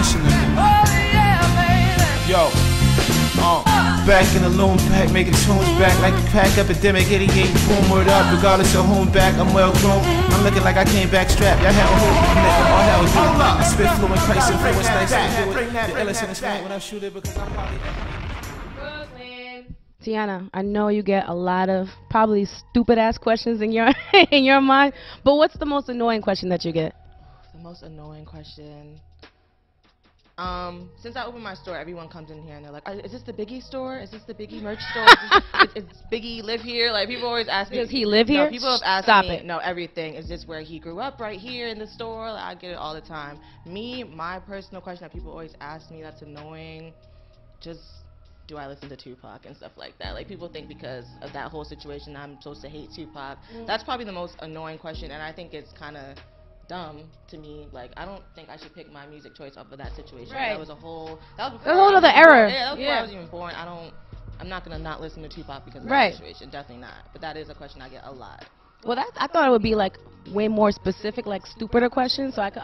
listening. Yo. Back in the loom pack, making tunes back like the crack epidemic, 88, boom, word up, regardless of whom back, I'm well groomed. I'm looking like I came back strapped, y'all have a whole nigga, all hell do. I spit fluent, Christ influence, nice and do it. The illest in this night when I shoot it because I'm probably Brooklyn. T'yanna, I know you get a lot of probably stupid ass questions in your in your mind, but what's the most annoying question that you get? The most annoying question. Since I opened my store, everyone comes in here and they're like, is this the Biggie store? Is this the Biggie merch store? Is Biggie live here? Like, people always ask me. Does he live here? No, people have asked Stop me. it. No, everything. Is this where he grew up, right here in the store? Like, I get it all the time. My personal question that people always ask me that's annoying, just, do I listen to Tupac and stuff like that? Like, people think because of that whole situation I'm supposed to hate Tupac. That's probably the most annoying question, and I think it's kind of dumb to me. Like, I don't think I should pick my music choice off of that situation. Right. That was a whole other error. Yeah, that was before I was even born. I'm not gonna not listen to Tupac because of that situation. Definitely not. But that is a question I get a lot. Well, I thought it would be like way more specific, like stupider questions. So I could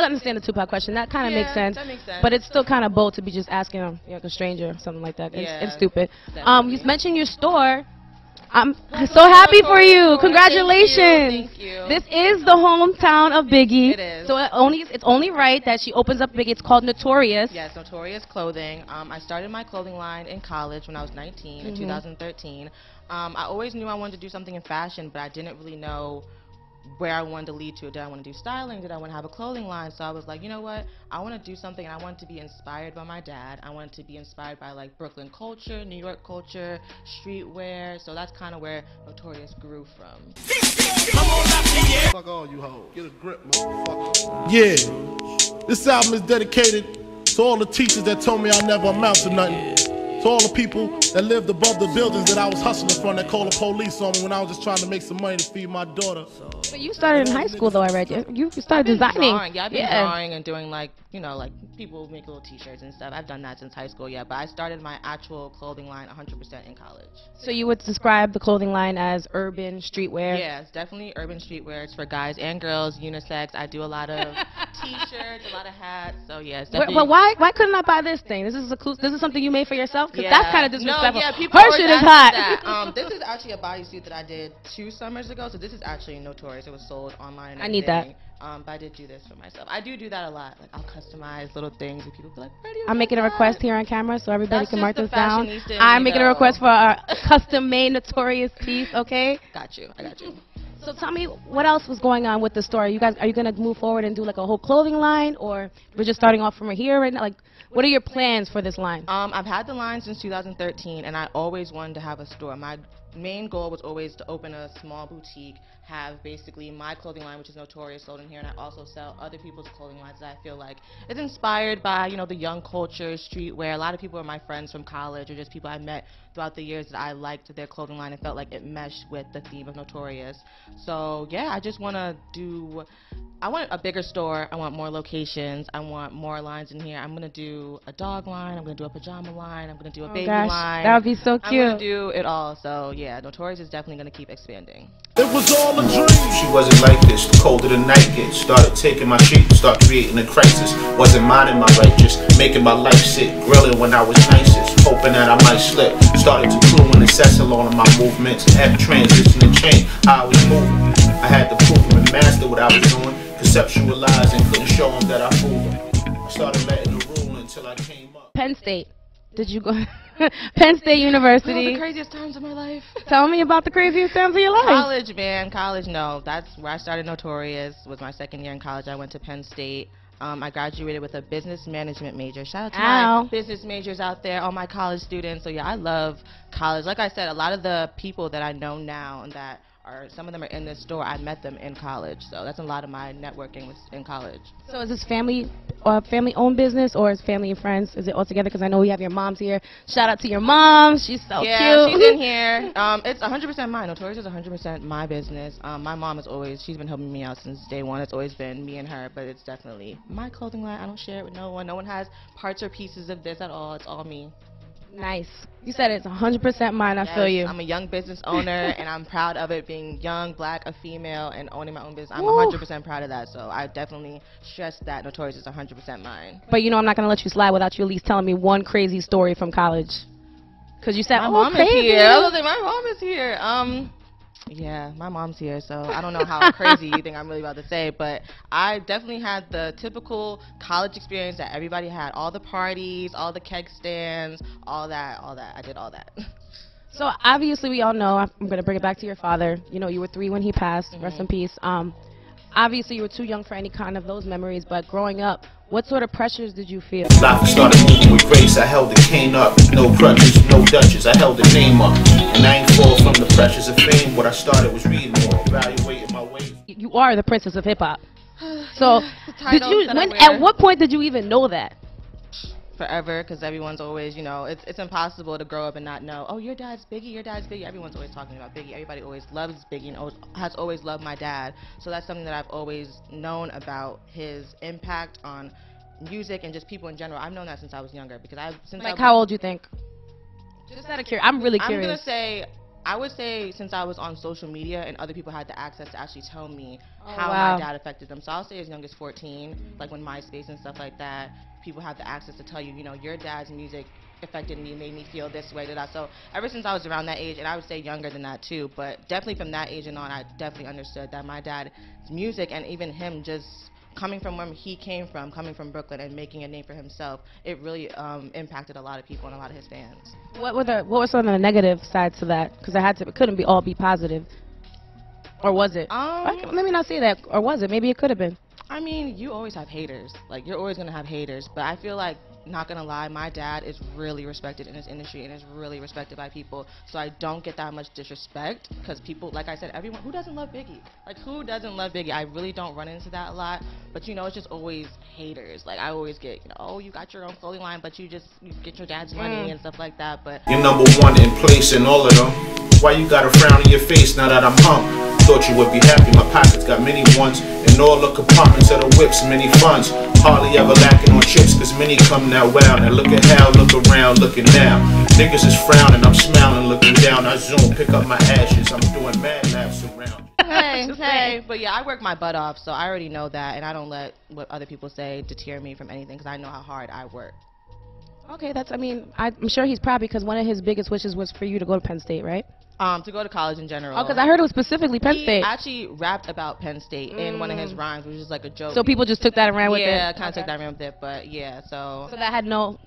understand the Tupac question. That kind of makes sense. That makes sense. But it's still kind of bold to be just asking like a stranger or something like that. It's stupid. Definitely. You mentioned your store. I'm so happy for you. Congratulations. Thank you. This is the hometown of Biggie. It is. So it's only right that she opens up Biggie. It's called Notorious. Yes, Notorious Clothing. I started my clothing line in college when I was 19 in 2013. I always knew I wanted to do something in fashion, but I didn't really know where I wanted to lead to. Did I want to do styling? Did I want to have a clothing line? So I was like, you know what? I want to do something, and I want to be inspired by my dad. I wanted to be inspired by like Brooklyn culture, New York culture, streetwear. So that's kind of where Notorious grew from. Fuck all you hoes. Get a grip, motherfucker. Yeah. This album is dedicated to all the teachers that told me I never amount to nothing. To all the people that lived above the buildings that I was hustling from, that called the police on me when I was just trying to make some money to feed my daughter. But you started in high school, though, I read. You started designing. I've been drawing and doing, like, you know, like people make little t-shirts and stuff. I've done that since high school, but I started my actual clothing line 100% in college. So you would describe the clothing line as urban streetwear? Yeah, it's definitely urban streetwear. It's for guys and girls, unisex. I do a lot of t-shirts, a lot of hats. So yeah, it's definitely. But why couldn't I buy this thing? This is something you made for yourself? Because that's kind of disrespectful. No, yeah, people Her shit is hot. This is actually a bodysuit that I did 2 summers ago. So this is actually Notorious. It was sold online. And I need that. But I did do this for myself. I do that a lot. Like, I'll customize little things, and people be like, "Where do you?" I'm making a request here on camera, so everybody can mark this down. fashionista I'm making a request for a custom-made Notorious piece. Okay. Got you. I got you. So tell me, what else was going on with the store? Are you gonna move forward and do like a whole clothing line, or we're just starting off from here right now? Like, what are your plans for this line? I've had the line since 2013, and I always wanted to have a store. My main goal was always to open a small boutique, have basically my clothing line, which is Notorious, sold in here, and I also sell other people's clothing lines that I feel like is inspired by, you know, the young culture, streetwear. A lot of people are my friends from college or just people I met throughout the years that I liked their clothing line and felt like it meshed with the theme of Notorious. So yeah, I just want to I want a bigger store. I want more locations. I want more lines in here. I'm going to do a dog line. I'm going to do a pajama line. I'm going to do a baby line. That would be so cute. I'm going to do it all. So yeah, Notorious is definitely going to keep expanding. It was all a dream. She wasn't like this. The colder the night gets. Started taking my shit, start creating a crisis. Wasn't minding my right, just making my life sick. Grilling when I was nicest, hoping that I might slip. Started to clue and assess along of my movements. After transition and change, how I was moving. I had to prove them and master what I was doing. Conceptualize and couldn't show them that I fooled them. I started letting the rule until I came up. Penn State. Did you go? Penn State University. The craziest times of my life. Tell me about the craziest times of your life. College, man. College, no. That's where I started Notorious. Was my second year in college. I went to Penn State. I graduated with a business management major. Shout out to my business majors out there, all my college students. So yeah, I love college. Like I said, a lot of the people that I know now and that some of them are in this store, I met them in college. So that's a lot of my networking was in college. So is this family-owned business, or is family and friends? Is it all together? Because I know we have your moms here. Shout out to your mom. She's so cute. Yeah, she's in here. It's 100% mine. Notorious is 100% my business. My mom is she's been helping me out since day one. It's always been me and her, but it's definitely my clothing line. I don't share it with no one. No one has parts or pieces of this at all. It's all me. Nice. You said it's 100% mine. I feel you. I'm a young business owner, and I'm proud of it being young, black, a female, and owning my own business. I'm 100% proud of that, so I definitely stress that Notorious is 100% mine. But you know I'm not going to let you slide without you at least telling me one crazy story from college. Because you said, my mom crazy. is here. I was like, my mom is here. Yeah, my mom's here, so I don't know how crazy you think I'm really about to say, but I definitely had the typical college experience that everybody had. All the parties, all the keg stands, all that. I did all that. So obviously we all know, I'm going to bring it back to your father. You know, you were 3 when he passed. Rest in peace. Obviously you were too young for any kind of those memories, but growing up, what sort of pressures did you feel? Life started moving with grace. I held the cane up. No crutches, no Dutches. I held the name up. And I ain't fall from the pressures of fame. What I started was reading more, evaluating my ways. You are the princess of hip-hop. So at what point did you even know that? Forever, because everyone's always, you know, it's impossible to grow up and not know, oh, your dad's Biggie, your dad's Biggie. Everyone's always talking about Biggie. Everybody always loves Biggie and has always loved my dad. So that's something that I've always known about his impact on music and just people in general. I've known that since I was younger, because how old do you think? Just out of curiosity, I'm really curious. I'm gonna say, I would say since I was on social media and other people had the access to actually tell me how my dad affected them. So I'll say as young as 14, like when MySpace and stuff like that, people have the access to tell you, you know, your dad's music affected me, made me feel this way, that. So ever since I was around that age, and I would say younger than that too, but definitely from that age and on, I definitely understood that my dad's music and even him just coming from where he came from, coming from Brooklyn and making a name for himself, it really impacted a lot of people and a lot of his fans. What were some of the negative sides to that? Because it couldn't all be positive. Or was it? Let me not say that. Or was it? Maybe it could have been. I mean, you always have haters. Like, you're always going to have haters. But I feel like, not going to lie, my dad is really respected in his industry and is really respected by people. So I don't get that much disrespect because people, like I said, everyone, who doesn't love Biggie? Like, who doesn't love Biggie? I really don't run into that a lot. But, you know, it's just always haters. Like, I always get, you know, oh, you got your own clothing line, but you get your dad's money and stuff like that. But you're number one in place in all of them. Why you got a frown on your face now that I'm hung? Thought you would be happy, my pockets got many ones. In all the compartments of the whips, many funds. Hardly ever lacking on chips, cause many come now wow. Now look at how, look around, looking now. Niggas is frowning, I'm smiling, looking down. I zoom, pick up my ashes, I'm doing mad laps around. Hey, but yeah, I work my butt off, so I already know that. And I don't let what other people say deter me from anything, cause I know how hard I work. Okay, I'm sure he's proud because one of his biggest wishes was for you to go to Penn State, right? To go to college in general. Oh, because I heard it was specifically Penn State. He actually rapped about Penn State in one of his rhymes, which is like a joke. So people just took that and ran with it? Yeah, kind of took that and ran with it, but yeah, so... So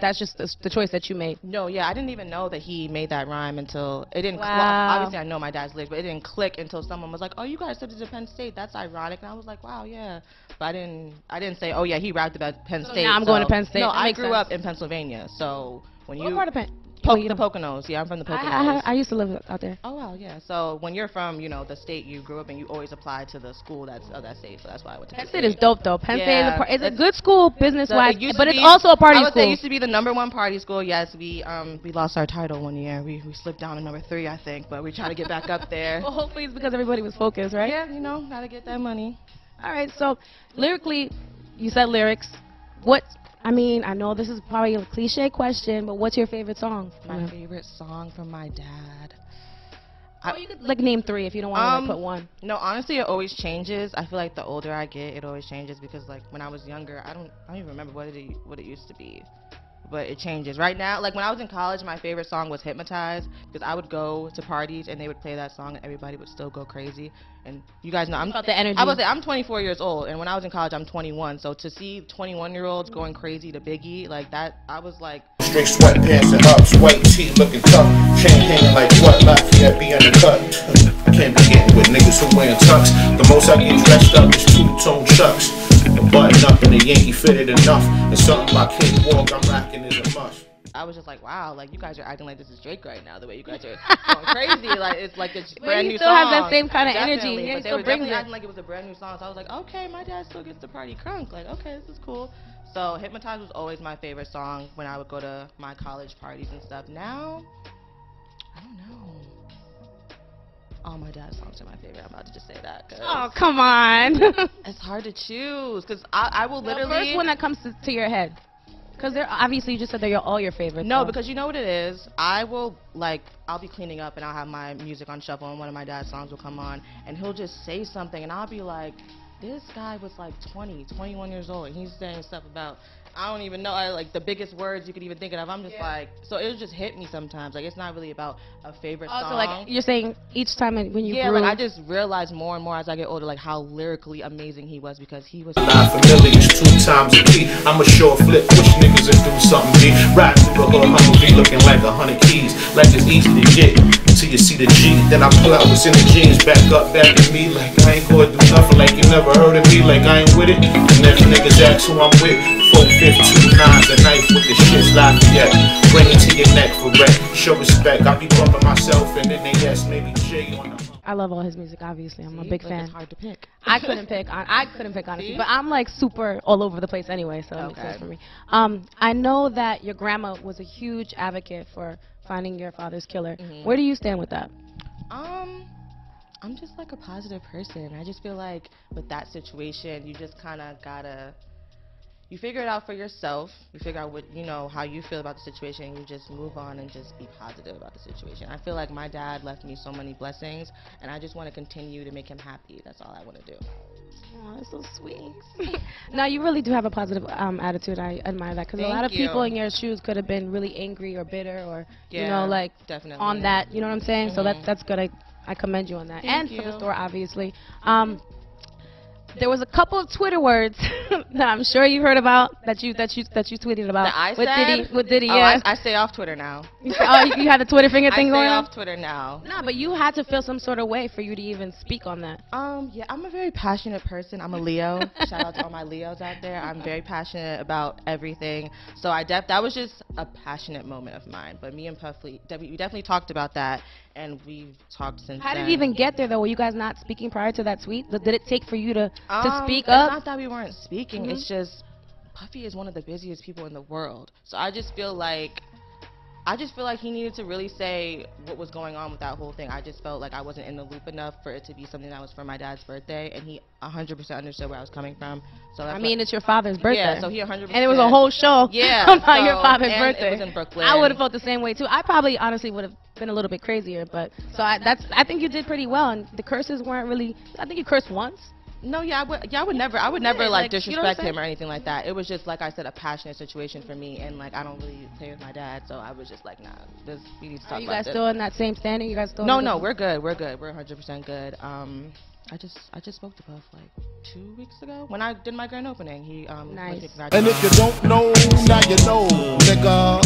that's just the choice that you made? No, yeah, I didn't even know that he made that rhyme until... It didn't... Wow. Well, obviously I know my dad's lyrics, but it didn't click until someone was like, oh, you guys accepted to Penn State, that's ironic. And I was like, wow, yeah. But I didn't say, oh yeah, he rapped about Penn State. Now I'm going to Penn State. No, I grew up in Pennsylvania, so when What part of Penn? The Poconos. Yeah, I'm from the Poconos. I used to live out there. Oh, wow, yeah. So when you're from, you know, the state you grew up in, you always apply to the school that's of that state. So that's why I went to Penn State. Penn State is dope, though. Penn State is a good school business-wise, but it's also a I party would school. say it used to be the #1 party school. Yes, we lost our title one year. We slipped down to #3, I think, but we try to get back up there. Well, hopefully it's because everybody was focused, right? Yeah, you know, gotta get that money. All right, so lyrically, you said lyrics. I mean, I know this is probably a cliche question, but what's your favorite song? My favorite song from my dad. You could like name 3 if you don't want to put one. No, honestly, it always changes. I feel like the older I get, it always changes because like when I was younger, I don't even remember what it used to be. But it changes. Right now, like when I was in college, my favorite song was Hypnotized because I would go to parties and they would play that song and everybody would still go crazy. And you guys know, about the energy. I would say I'm 24 years old, and when I was in college, I'm 21. So to see 21-year-olds going crazy to Biggie like that, I was like... Straight sweatpants and ups, white tee looking tough. Chain hanging like what, Lafayette be undercut. Can't be getting with niggas who wearing tux. The most I get dressed up is 2-tone chucks. The button up and the Yankee fitted enough. And something about Cakewalk I'm rocking is a must. I was just like, wow, like you guys are acting like this is Drake right now. The way you guys are going crazy, like it's like a brand new song. He still has that same kind of energy. But they were definitely acting like it was a brand new song. So I was like, okay, my dad still gets to party crunk. Like, okay, this is cool. So Hypnotized was always my favorite song when I would go to my college parties and stuff. Now, I don't know. All my dad's songs are my favorite. I'm about to just say that. Oh, come on. It's hard to choose because I will literally... The first one that comes to your head. Because they're obviously, you just said they're all your favorites. No, so. because you know what it is? I'll be cleaning up and I'll have my music on shuffle and one of my dad's songs will come on and he'll just say something and I'll be like, this guy was like 20, 21 years old and he's saying stuff about, I don't even know, like the biggest words you could even think of. I'm just like, so it'll just hit me sometimes. Like, it's not really about a favorite song. So like you're saying each time when you yeah, grew, like I just realized more and more as I get older, like how lyrically amazing he was because he was. Not familiar, 2 times a key. I'm a short flip, push niggas and do something big. Ride through the hood, Humvee looking like 100 keys. Like it's easy to get until you see the G. Then I pull out what's in the jeans, back at me like I ain't gonna do nothing. Like you never heard of me, like I ain't with it. And if niggas ask who I'm with, 4, 5, 2, 9s, a knife with the shit's Lafayette. Bring it to your neck for wreck. Show respect. I be bumping myself and then they ask maybe Jay on the. I love all his music. Obviously, I'm a big fan. It's hard to pick. I couldn't pick honestly, but I'm like super all over the place anyway, so it makes sense for me. I know that your grandma was a huge advocate for finding your father's killer. Where do you stand with that? I'm just like a positive person. I just feel like with that situation, you just kind of gotta. You figure it out for yourself. You figure out what, you know, how you feel about the situation. You just move on and just be positive about the situation. I feel like my dad left me so many blessings, and I just want to continue to make him happy. That's all I want to do. Oh, that's so sweet. Now, you really do have a positive attitude. I admire that because a lot of people in your shoes could have been really angry or bitter or, you know, like definitely on that. You know what I'm saying? So that's good. I commend you on that. Thank you. For the store, obviously. There was a couple of Twitter words that I'm sure you heard about that you tweeted about. That I said? With Diddy, oh, yeah. I stay off Twitter now. You had the Twitter finger thing going on? I stay off Twitter now. No, but you had to feel some sort of way for you to even speak on that. Yeah, I'm a very passionate person. I'm a Leo. Shout out to all my Leos out there. I'm very passionate about everything. So that was just a passionate moment of mine. But me and Puffy, we definitely talked about that, and we've talked since How then. did it even get there, though? Were you guys not speaking prior to that tweet? Did it take for you to speak it's up? It's not that we weren't speaking. It's just Puffy is one of the busiest people in the world. So I just feel like he needed to really say what was going on with that whole thing. I just felt like I wasn't in the loop enough for it to be something that was for my dad's birthday, and he 100% understood where I was coming from. So that's it's your father's birthday. Yeah, so he 100%. And it was a whole show about your father's birthday. It was in Brooklyn. I would have felt the same way too. I probably honestly would have been a little bit crazier, but I think you did pretty well, and the curses weren't really. I think you cursed once. No, I would never like disrespect him or anything like that. It was just, like I said, a passionate situation for me, and like I don't really play with my dad, so I was just like, nah, we need to talk about this. Are you guys still in that same standing? You guys still? No, we're good. We're 100% good. I just spoke to Puff like 2 weeks ago when I did my grand opening. He nice. And if you don't know, now you know, nigga.